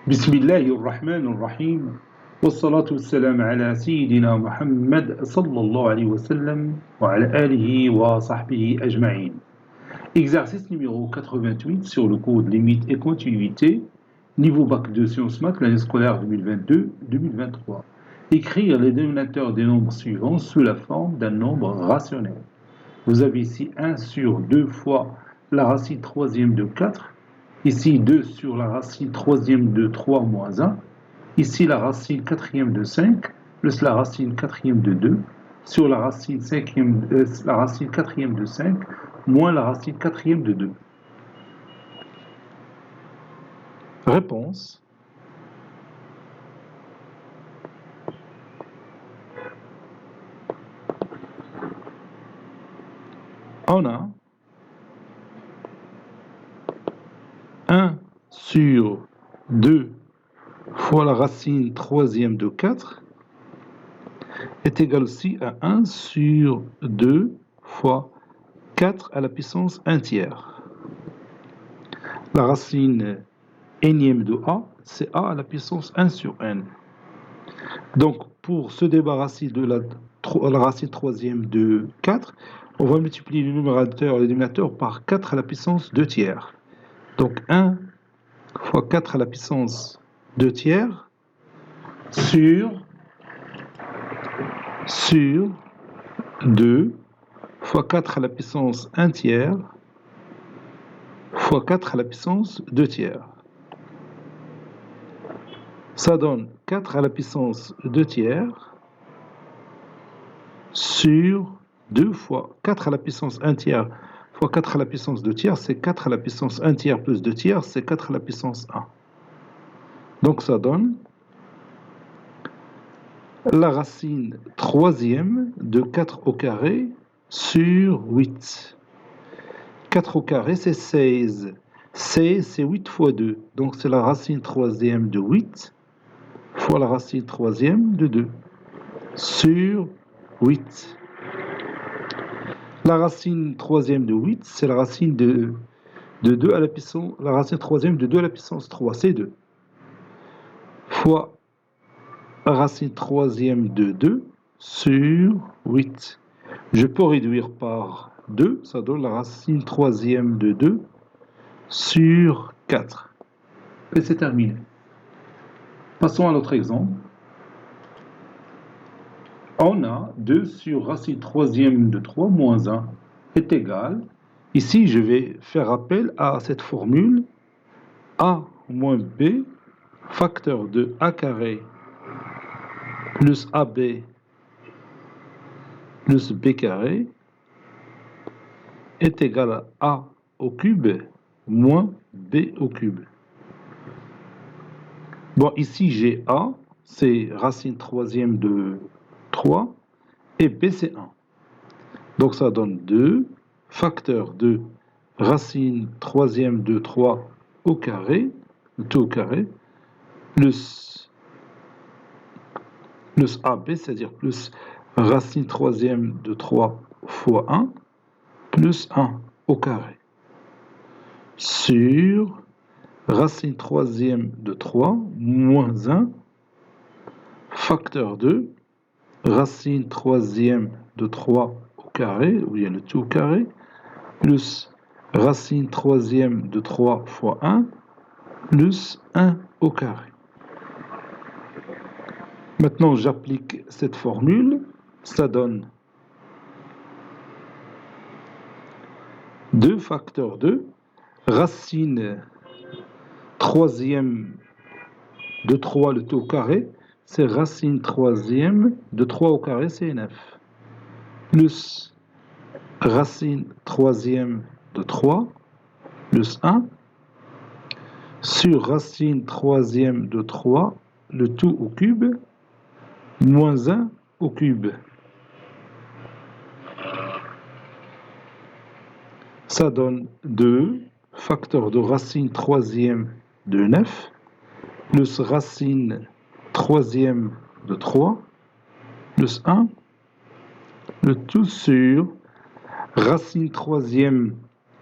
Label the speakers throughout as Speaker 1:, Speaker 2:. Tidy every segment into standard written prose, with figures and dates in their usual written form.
Speaker 1: بسم الله الرحمن الرحيم والصلاة والسلام على سيدنا محمد صلى الله عليه وسلم وعلى آله وصحبه أجمعين. Exercice numéro 88 sur le cours de limite et continuité, niveau bac de sciences maths, l'année scolaire 2022-2023. Écrire les dénominateurs des nombres suivants sous la forme d'un nombre rationnel. Vous avez ici 1 sur 2 fois la racine troisième de 4, ici 2 sur la racine troisième de 3 moins 1, ici la racine quatrième de 5 plus la racine quatrième de 2 sur la racine quatrième de 5 moins la racine quatrième de 2.
Speaker 2: Réponse. On a 1 sur 2 fois la racine troisième de 4 est égal aussi à 1 sur 2 fois 4 à la puissance 1 tiers. La racine énième de a, c'est a à la puissance 1 sur n. Donc, pour se débarrasser de la racine troisième de 4, on va multiplier le numérateur et le dénominateur par 4 à la puissance 2 tiers. Donc, 1 fois 4 à la puissance 2 tiers sur 2 fois 4 à la puissance 1 tiers fois 4 à la puissance 2 tiers. Ça donne 4 à la puissance 2 tiers sur 2 fois 4 à la puissance 1 tiers fois 4 à la puissance 2 tiers, c'est 4 à la puissance 1 tiers plus 2 tiers, c'est 4 à la puissance 1. Donc ça donne la racine troisième de 4 au carré sur 8. 4 au carré, c'est 16. 16, c'est 8 fois 2. Donc c'est la racine troisième de 8 fois la racine troisième de 2 sur 8. La racine troisième de 8, c'est la racine de 2 à la puissance, la racine troisième de 2 à la puissance 3, c'est 2. Fois la racine troisième de 2 sur 8. Je peux réduire par 2, ça donne la racine troisième de 2 sur 4.
Speaker 1: Et c'est terminé. Passons à l'autre exemple. On a 2 sur racine troisième de 3 moins 1 est égal.
Speaker 2: Ici, je vais faire appel à cette formule a moins b facteur de a carré plus ab plus b carré est égal à a au cube moins b au cube. Bon, ici j'ai a, c'est racine troisième de 3, et b c'est 1. Donc ça donne 2 facteur de racine troisième de 3 au carré, tout au carré, plus AB, c'est-à-dire plus racine troisième de 3 fois 1, plus 1 au carré, sur racine troisième de 3 moins 1, facteur de racine troisième de 3 au carré, ou bien le tout au carré, plus racine troisième de 3 fois 1, plus 1 au carré. Maintenant, j'applique cette formule, ça donne 2 facteur de racine troisième de 3, le tout au carré, c'est racine troisième de 3 au carré, c'est 9, plus racine troisième de 3, plus 1, sur racine troisième de 3, le tout au cube, moins 1 au cube. Ça donne 2 facteur de racine troisième de 9, plus racine troisième de 3, plus 1, le tout sur racine troisième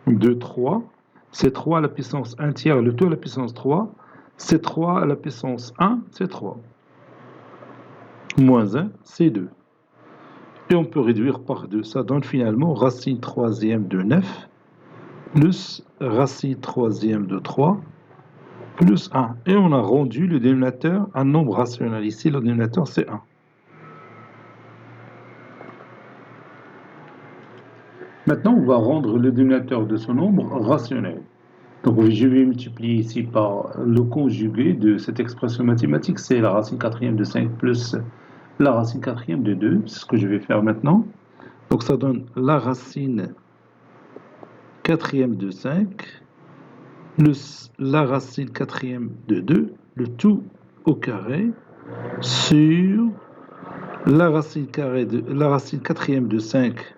Speaker 2: de 3, c'est 3 à la puissance 1 tiers, le tout à la puissance 3, c'est 3 à la puissance 1, c'est 3. Moins 1, c'est 2. Et on peut réduire par 2. Ça donne finalement racine troisième de 9 plus racine troisième de 3 plus 1. Et on a rendu le dénominateur un nombre rationnel. Ici, le dénominateur, c'est 1.
Speaker 1: Maintenant, on va rendre le dénominateur de ce nombre rationnel. Donc, je vais multiplier ici par le conjugué de cette expression mathématique. C'est la racine quatrième de 5 plus la racine quatrième de 2. C'est ce que je vais faire maintenant.
Speaker 2: Donc, ça donne la racine quatrième de 5 plus la racine quatrième de 2, le tout au carré, sur la racine quatrième de 5,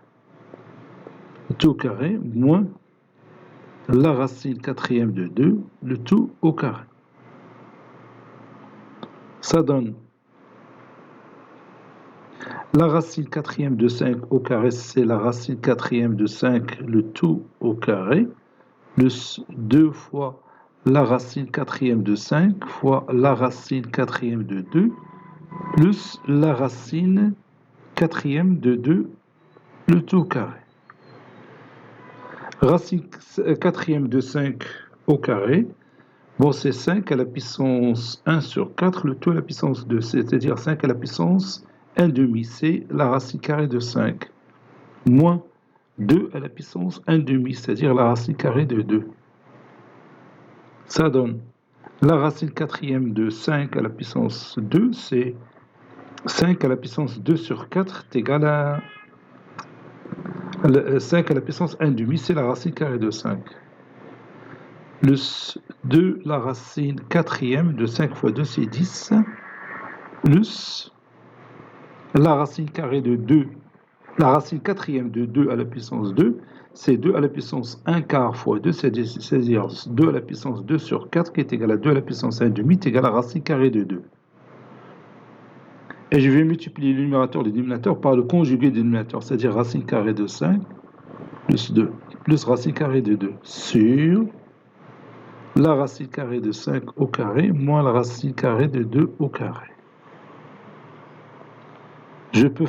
Speaker 2: le tout au carré, moins la racine quatrième de 2, le tout au carré. Ça donne la racine quatrième de 5 au carré, c'est la racine quatrième de 5, le tout au carré, plus 2 fois la racine quatrième de 5 fois la racine quatrième de 2, plus la racine quatrième de 2, le tout au carré. Racine quatrième de 5 au carré, bon, c'est 5 à la puissance 1 sur 4, le tout à la puissance 2, c'est-à-dire 5 à la puissance 1 demi, c'est la racine carrée de 5, moins 2 à la puissance 1 demi, c'est-à-dire la racine carrée de 2. Ça donne la racine quatrième de 5 à la puissance 2, c'est 5 à la puissance 2 sur 4 est égal à 5 à la puissance 1 demi, c'est la racine carrée de 5. Plus 2, la racine quatrième de 5 fois 2, c'est 10. Plus la racine carrée de 2, la racine quatrième de 2 à la puissance 2, c'est 2 à la puissance 1 quart fois 2, c'est-à-dire 2 à la puissance 2 sur 4, qui est égal à 2 à la puissance 1 demi, est égal à la racine carrée de 2. Et je vais multiplier le numérateur et le dénominateur par le conjugué du dénominateur, c'est-à-dire racine carrée de 5 plus 2, plus racine carrée de 2, sur la racine carrée de 5 au carré, moins la racine carrée de 2 au carré. Je peux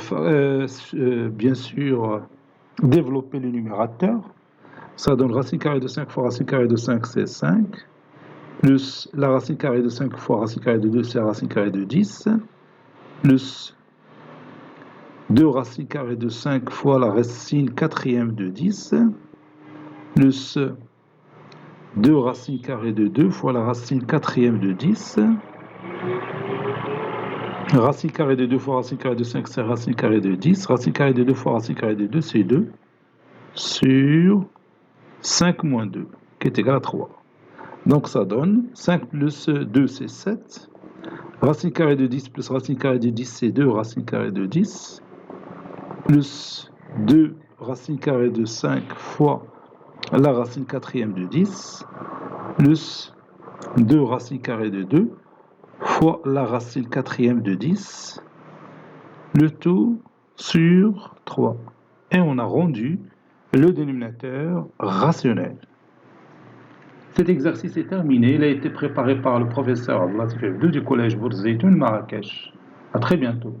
Speaker 2: bien sûr développer le numérateur. Ça donne racine carrée de 5 fois racine carrée de 5, c'est 5. Plus la racine carrée de 5 fois racine carrée de 2, c'est la racine carrée de 10. Plus 2 racine carrée de 5 fois la racine quatrième de 10. Plus 2 racine carrée de 2 fois la racine quatrième de 10. Racine carrée de 2 fois racine carrée de 5, c'est racine carrée de 10. Racine carrée de 2 fois racine carrée de 2, c'est 2. Sur 5 moins 2, qui est égal à 3. Donc ça donne 5 plus 2, c'est 7. Racine carrée de 10 plus racine carrée de 10, c'est 2 racine carrée de 10. Plus 2 racine carrée de 5 fois la racine quatrième de 10. Plus 2 racine carrée de 2 fois la racine quatrième de 10. Le tout sur 3. Et on a rendu le dénominateur rationnel.
Speaker 1: Cet exercice est terminé. Il a été préparé par le professeur Abdelatif Ebdou du collège Bourzeitoun Marrakech. À très bientôt.